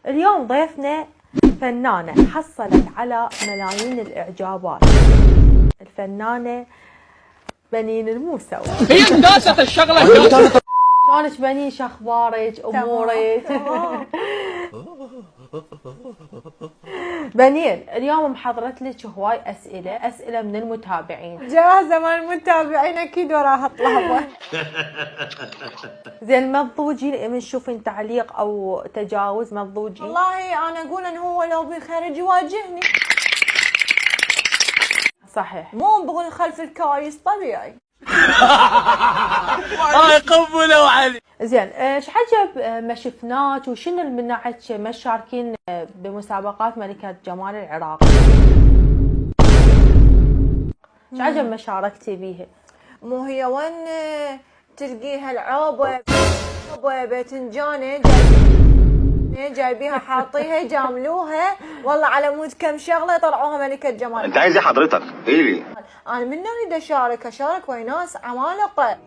اليوم ضيفنا فنانة حصلت على ملايين الإعجابات، الفنانة بنين الموسوي. هي داسة الشغلة. شلونك بنين؟ شو اخبارك؟ امورك؟ بنين اليوم محضرت لك هواي اسئله من المتابعين. جاهزه مال المتابعين اكيد وراها طلبه. زين ما تضوجي من تشوفين تعليق او تجاوز ما تضوجي؟ والله انا اقول انه هو لو بخارج يواجهني. صحيح، مو بقول خلف الكواليس طبيعي. يقبلوا علي. زين ايش عجب ما شفناك وشنو اللي منعك ما تشاركين بمسابقات ملكة جمال العراق؟ ايش عجب ما شاركتي بيها؟ مو هي وين تلقيها العوبه باذنجانه جايبيها حاطيها جاملوها والله على مود كم شغله طلعوها ملكة جمال. انت عايز ايه حضرتك؟ ايه لي؟ انا من اريد اشارك ويا ناس عمالقه.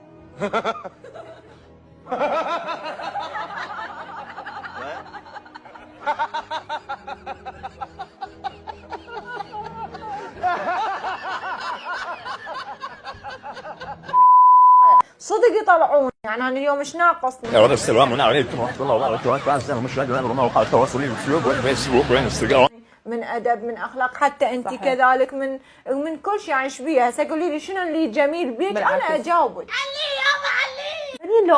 صدق يطلعون يعني انا اليوم ايش ناقصني؟ يا رب السلام عليكم ورحمه الله وبركاته. مش مواقع التواصل اليوتيوب والفيسبوك والانستغرام. من ادب من اخلاق حتى انت صحيح. كذلك من كل شيء يعني ايش بيها؟ هسه قولي لي شنو اللي جميل بيك انا اجاوبك. علي يابا علي. يعني لو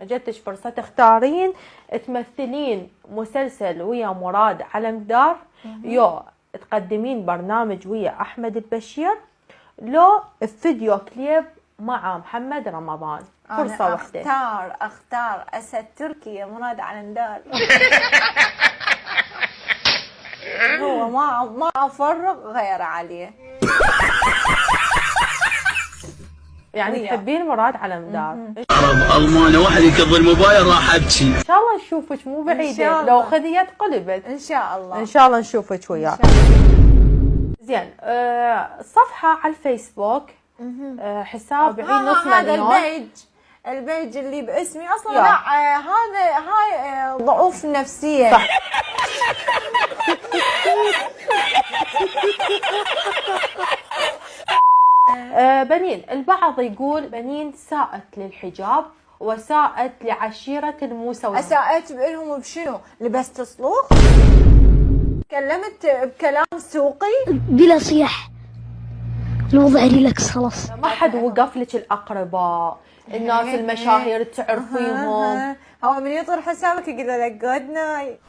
اجتك فرصه تختارين تمثلين مسلسل ويا مراد علمدار، يو تقدمين برنامج ويا احمد البشير، لو فيديو كليب مع محمد رمضان، فرصه واحده. اختار اسد تركي مراد علمدار. هو ما افرغ غير عليه. يعني تحبين مراد علمدار؟ المانه واحد يكب الموبايل راح ابكي. ان شاء الله نشوفك مو بعيده، لو خذيت قلبت ان شاء الله. ان شاء الله نشوفك وياه. زين صفحه على الفيسبوك، حساب بعيد نص مليون. هذا البيج اللي باسمي اصلا لا هاي ضعوف نفسيه. صح. بنين البعض يقول بنين ساءت للحجاب وساءت لعشيرة الموسوي. اساءت بإلهم بشنو؟ لبست صلوخ؟ تكلمت بكلام سوقي بلا صياح، الوضع ريلاكس خلاص. ما حد وقف لك الأقرباء، الناس المشاهير تعرفيهم؟ هو من يطر حسابك يقول لك جود نايت.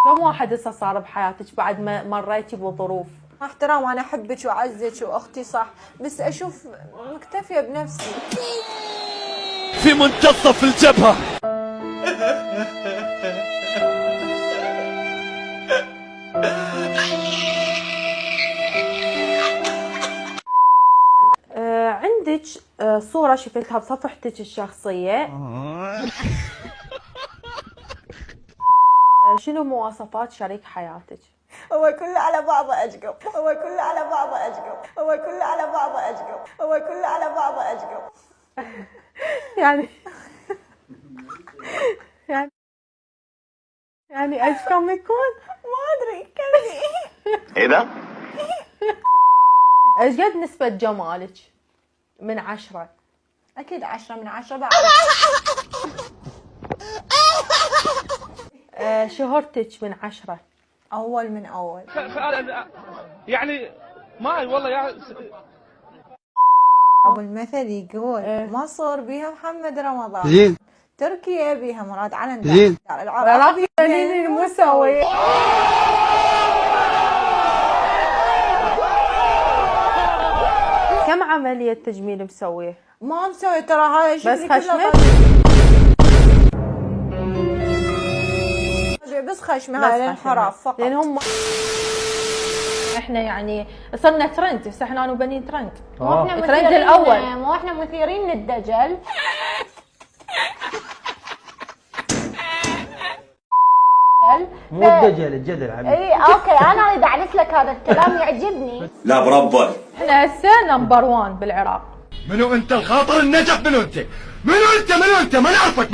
كم واحد هسه صار بحياتك بعد ما مريتي بظروف؟ مع احترام انا احبك واعزك واختي صح، بس اشوف مكتفيه بنفسي. في منتصف الجبهه. عندك صورة شفتها بصفحتك الشخصية، شنو مواصفات شريك حياتك؟ هو كله على بعضه أجقب. يعني ايش كم يكون؟ ما ادري كمي. ايه ده؟ ايش قد نسبة جمالك من 10؟ اكيد 10 من 10 بعد. شهرتك من 10؟ اول من اول. يعني ما والله يا ابو المثل يقول مصر بيها محمد رمضان، زين، تركيا بيها مراد علمدار، زين، العراق بنين الموسوي. كم عملية تجميل مسويه؟ ما مسوي ترى هاي بس خشمك؟ بس خشمه هاي الانحراف فقط. لان هم احنا يعني صرنا ترند، بس احنا وبنين ترند. الترند الاول. مو احنا مثيرين للدجل. مو الدجل الجدل عمي. اي اوكي انا اريد اعرف لك هذا الكلام يعجبني. لا بربل. احنا هسه نمبر 1 بالعراق. منو انت الخاطر النجف؟ منو انت؟ منو انت؟ ما نعرفك.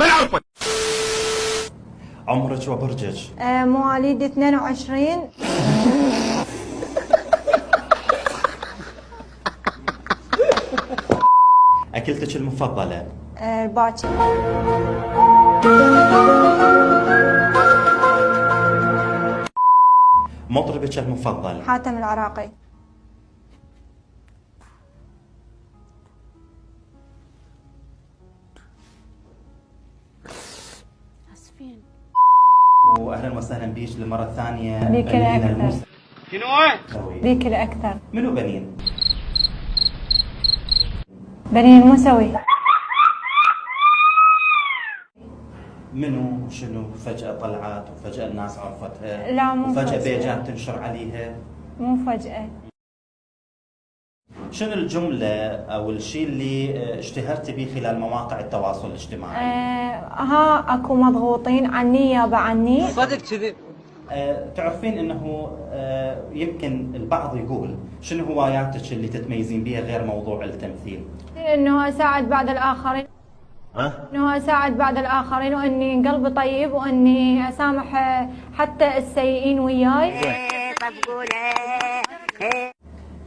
عمرك وبرجك؟ مواليد 22. أكلتك المفضلة؟ الباكر. مطربك المفضل؟ حاتم العراقي. وأهلا وسهلا بيك للمرة الثانية. بيك الأكثر. شنو؟ بيك الأكثر. منو بنين؟ بنين موسوي. منو شنو فجأة طلعت وفجأة الناس عرفتها؟ لا مو وفجأة فجأة. بيجات تنشر عليها. مو فجأة. شنو الجملة أو الشيء اللي اشتهرت به خلال مواقع التواصل الاجتماعي؟ ها اكو مضغوطين عني يابا عني. صدق كذي. تعرفين انه يمكن البعض يقول شنو هواياتك اللي تتميزين بها غير موضوع التمثيل؟ انه اساعد بعض الاخرين. انه اساعد بعض الاخرين واني قلبي طيب واني اسامح حتى السيئين وياي.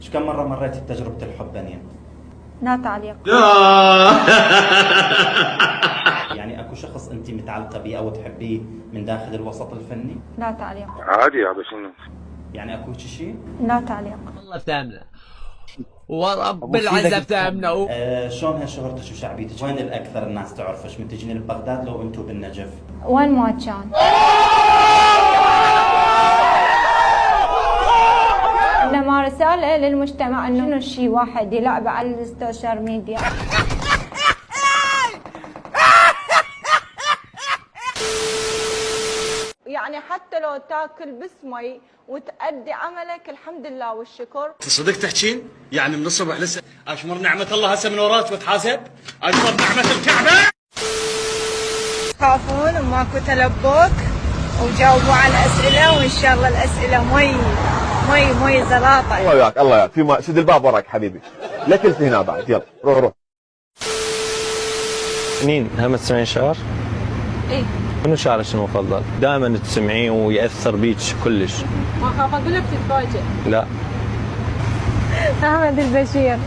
ايش كم مرة مريتي بتجربة الحب بنين؟ لا تعليق. يعني اكو شخص انت متعلقة بيه او تحبيه من داخل الوسط الفني؟ لا تعليق. عادي يا شنو؟ يعني اكو شيء؟ لا تعليق. والله بتامنه ورب العزة بتامنه. شلون هالشهرتك وشعبيتك؟ وين الاكثر الناس تعرفش؟ من تجين ببغداد لو انتم بالنجف؟ وين ما كان. انما رسالة للمجتمع انه شنو شيء واحد يلعب على السوشيال ميديا. يعني حتى لو تاكل بس مي وتأدي عملك الحمد لله والشكر. صدق تحكين؟ يعني من الصبح لسه اشمر نعمة الله هسه من وراك وتحاسب؟ اشمر نعمة الكعبة؟ تخافون وماكو تلبك وجاوبوا على الأسئلة وإن شاء الله الأسئلة مي زلاطة. الله وياك الله وياك. فيما سد الباب وراك حبيبي. لا تلف هنا بعد. يلا روح. نين هم تسمعين شعر؟ إيه. منو شعرك المفضل؟ دائما تسمعيه ويأثر بيك كلش. ما خاف أقول لك تتفاجئ. لا. أحمد البشير.